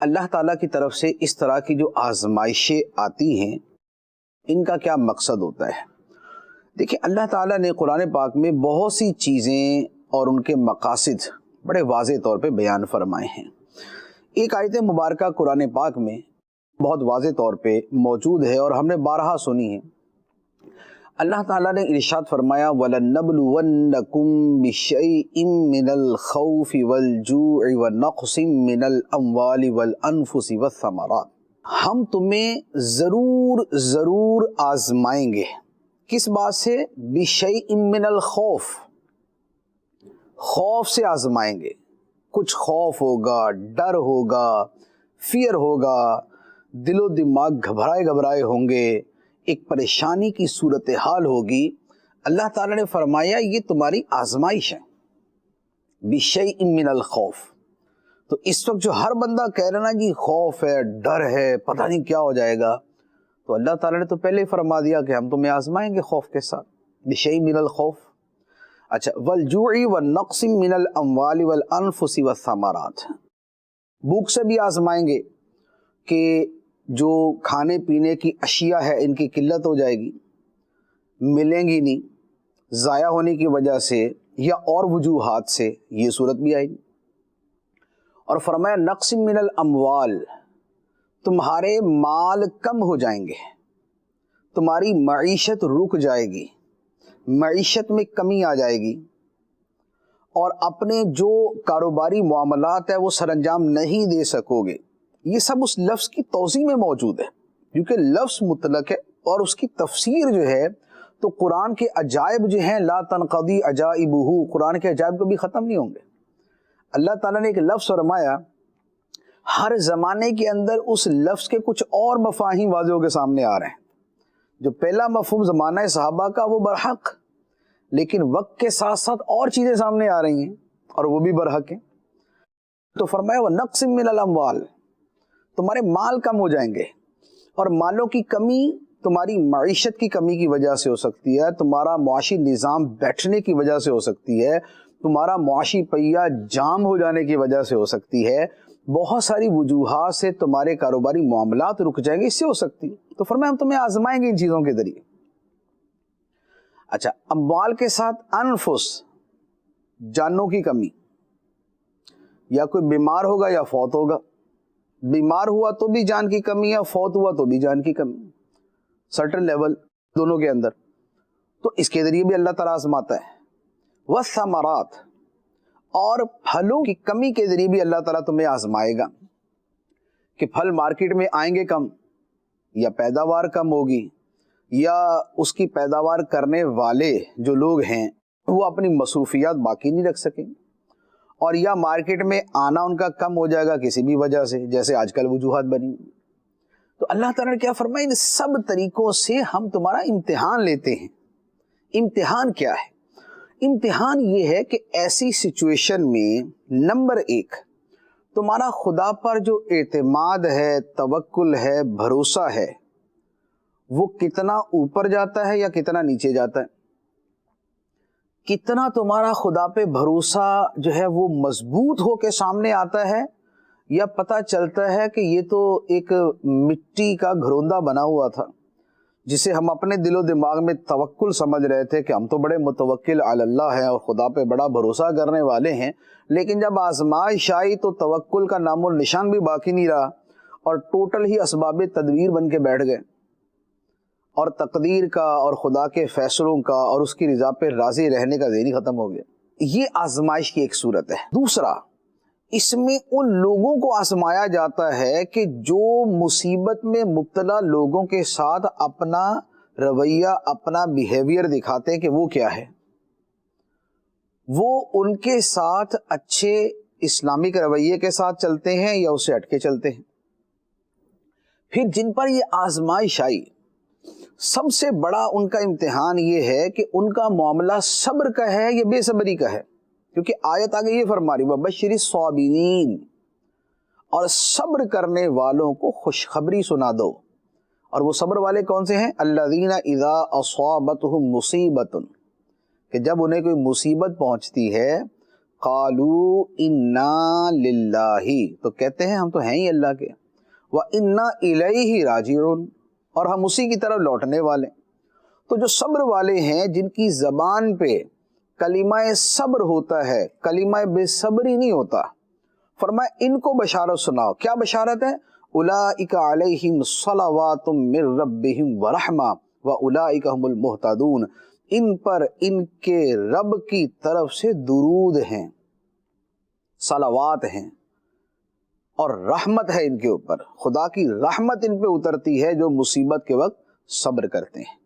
اللہ تعالیٰ کی طرف سے اس طرح کی جو آزمائشیں آتی ہیں ان کا کیا مقصد ہوتا ہے؟ دیکھیں، اللہ تعالیٰ نے قرآن پاک میں بہت سی چیزیں اور ان کے مقاصد بڑے واضح طور پہ بیان فرمائے ہیں۔ ایک آیت مبارکہ قرآن پاک میں بہت واضح طور پہ موجود ہے اور ہم نے بارہا سنی ہے۔ اللہ تعالیٰ نے ارشاد فرمایا وَلَنَّبْلُوَنَّكُمْ بِشَيْءٍ مِّنَ الْخَوْفِ وَالْجُوعِ وَنَقْصٍ مِّنَ الْأَمْوَالِ وَالْأَنفُسِ وَالثَّمَرَاتِ، ہم تمہیں ضرور آزمائیں گے۔ کس بات سے؟ بِشَيْءٍ مِّنَ الْخَوْفِ، خوف سے آزمائیں گے۔ کچھ خوف ہوگا، ڈر ہوگا، فیئر ہوگا، دل و دماغ گھبرائے ہوں گے، ایک پریشانی کی صورتحال ہوگی۔ اللہ تعالیٰ نے فرمایا یہ تمہاری آزمائش ہے، بِشَيْءٍ مِّنَ الْخَوْفِ۔ تو اس وقت جو ہر بندہ کہہ رہا نا جی خوف ہے، ڈر ہے، پتہ نہیں کیا ہو جائے گا، تو اللہ تعالیٰ نے تو پہلے ہی فرما دیا کہ ہم تمہیں آزمائیں گے خوف کے ساتھ، بِشَيْءٍ مِّنَ الْخَوْفِ۔ اچھا، وَالْجُوعِ وَالنَّقْصٍ مِّنَ الْأَمْوَالِ وَالْأَنفُسِ وَالثَّمَرَاتِ، بھوک سے بھی آزمائیں گے کہ جو کھانے پینے کی اشیاء ہے ان کی قلت ہو جائے گی، ملیں گی نہیں، ضائع ہونے کی وجہ سے یا اور وجوہات سے یہ صورت بھی آئے گی۔ اور فرمایا نقص من الاموال، تمہارے مال کم ہو جائیں گے، تمہاری معیشت رک جائے گی، معیشت میں کمی آ جائے گی، اور اپنے جو کاروباری معاملات ہے وہ سر انجام نہیں دے سکو گے۔ یہ سب اس لفظ کی توضیح میں موجود ہے، کیونکہ لفظ مطلق ہے اور اس کی تفسیر جو ہے تو قرآن کے عجائب جو ہیں لا تنقضی عجائبہ، قرآن کے عجائب کبھی ختم نہیں ہوں گے۔ اللہ تعالیٰ نے ایک لفظ فرمایا، ہر زمانے کے اندر اس لفظ کے کچھ اور مفاہیم واضح ہو کے سامنے آ رہے ہیں۔ جو پہلا مفہوم زمانہ صحابہ کا وہ برحق، لیکن وقت کے ساتھ ساتھ اور چیزیں سامنے آ رہی ہیں اور وہ بھی برحق ہیں۔ تو فرمایا وَنَقْصٍ مِّنَ الْأَمْوَالِ، تمہارے مال کم ہو جائیں گے، اور مالوں کی کمی تمہاری معیشت کی کمی کی وجہ سے ہو سکتی ہے، تمہارا معاشی نظام بیٹھنے کی وجہ سے ہو سکتی ہے، تمہارا معاشی پہیہ جام ہو جانے کی وجہ سے ہو سکتی ہے، بہت ساری وجوہات سے تمہارے کاروباری معاملات رک جائیں گے، اس سے ہو سکتی ہے۔ تو فرمایا ہم تمہیں آزمائیں گے ان چیزوں کے ذریعے۔ اچھا، اموال کے ساتھ انفس، جانوں کی کمی، یا کوئی بیمار ہوگا یا فوت ہوگا، بیمار ہوا تو بھی جان کی کمی ہے، فوت ہوا تو بھی جان کی کمی، سرٹن لیول دونوں کے اندر، تو اس کے ذریعے بھی اللہ تعالیٰ آزماتا ہے۔ والثمرات، اور پھلوں کی کمی کے ذریعے بھی اللہ تعالیٰ تمہیں آزمائے گا کہ پھل مارکیٹ میں آئیں گے کم، یا پیداوار کم ہوگی، یا اس کی پیداوار کرنے والے جو لوگ ہیں وہ اپنی مصروفیات باقی نہیں رکھ سکیں، اور یا مارکیٹ میں آنا ان کا کم ہو جائے گا کسی بھی وجہ سے، جیسے آج کل وجوہات بنی۔ تو اللہ تعالیٰ نے کیا فرمایا، ان سب طریقوں سے ہم تمہارا امتحان لیتے ہیں۔ امتحان کیا ہے؟ امتحان یہ ہے کہ ایسی سچویشن میں نمبر ایک، تمہارا خدا پر جو اعتماد ہے، توکل ہے، بھروسہ ہے، وہ کتنا اوپر جاتا ہے یا کتنا نیچے جاتا ہے؟ کتنا تمہارا خدا پہ بھروسہ جو ہے وہ مضبوط ہو کے سامنے آتا ہے، یا پتہ چلتا ہے کہ یہ تو ایک مٹی کا گھروندہ بنا ہوا تھا جسے ہم اپنے دل و دماغ میں توکل سمجھ رہے تھے کہ ہم تو بڑے متوکل علی اللہ ہیں اور خدا پہ بڑا بھروسہ کرنے والے ہیں، لیکن جب آزمائش آئی تو توکل کا نام و نشان بھی باقی نہیں رہا، اور ٹوٹل ہی اسباب تدبیر بن کے بیٹھ گئے، اور تقدیر کا اور خدا کے فیصلوں کا اور اس کی رضا پہ راضی رہنے کا ذہن ہی ختم ہو گیا۔ یہ آزمائش کی ایک صورت ہے۔ دوسرا، اس میں ان لوگوں کو آزمایا جاتا ہے کہ جو مصیبت میں مبتلا لوگوں کے ساتھ اپنا رویہ، اپنا بیہیویئر دکھاتے ہیں کہ وہ کیا ہے، وہ ان کے ساتھ اچھے اسلامک رویے کے ساتھ چلتے ہیں یا اس سے ہٹ کے چلتے ہیں۔ پھر جن پر یہ آزمائش آئی، سب سے بڑا ان کا امتحان یہ ہے کہ ان کا معاملہ صبر کا ہے یا بے صبری کا ہے، کیونکہ آیت آگے یہ فرما رہی وَبَشِّرِ الصَّابِرِينَ، اور صبر کرنے والوں کو خوشخبری سنا دو۔ اور وہ صبر والے کون سے ہیں؟ الَّذِينَ إِذَا أَصَابَتْهُمْ مُصِيبَةٌ، کہ جب انہیں کوئی مصیبت پہنچتی ہے قالوا انا للہ، تو کہتے ہیں ہم تو ہیں ہی اللہ کے، وَإِنَّا إِلَيْهِ راجعون، اور ہم اسی کی طرف لوٹنے والے۔ تو جو صبر والے ہیں، جن کی زبان پہ کلمہ صبر ہوتا ہے، کلمہ بے صبری نہیں ہوتا، فرمایا ان کو بشارت سناؤ۔ کیا بشارت ہے؟ اولئک علیہم صلوات من ربہم ورحمہ واولئک هم المہتدون، ان پر ان کے رب کی طرف سے درود ہیں، صلوات ہیں، اور رحمت ہے ان کے اوپر، خدا کی رحمت ان پہ اترتی ہے جو مصیبت کے وقت صبر کرتے ہیں۔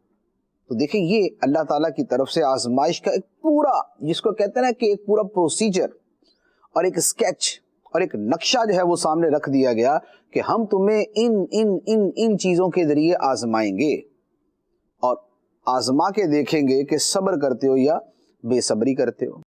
تو دیکھیں یہ اللہ تعالیٰ کی طرف سے آزمائش کا ایک پورا، جس کو کہتے ہیں نا کہ ایک پورا پروسیجر اور ایک اسکیچ اور ایک نقشہ جو ہے وہ سامنے رکھ دیا گیا کہ ہم تمہیں ان چیزوں کے ذریعے آزمائیں گے، اور آزما کے دیکھیں گے کہ صبر کرتے ہو یا بے صبری کرتے ہو۔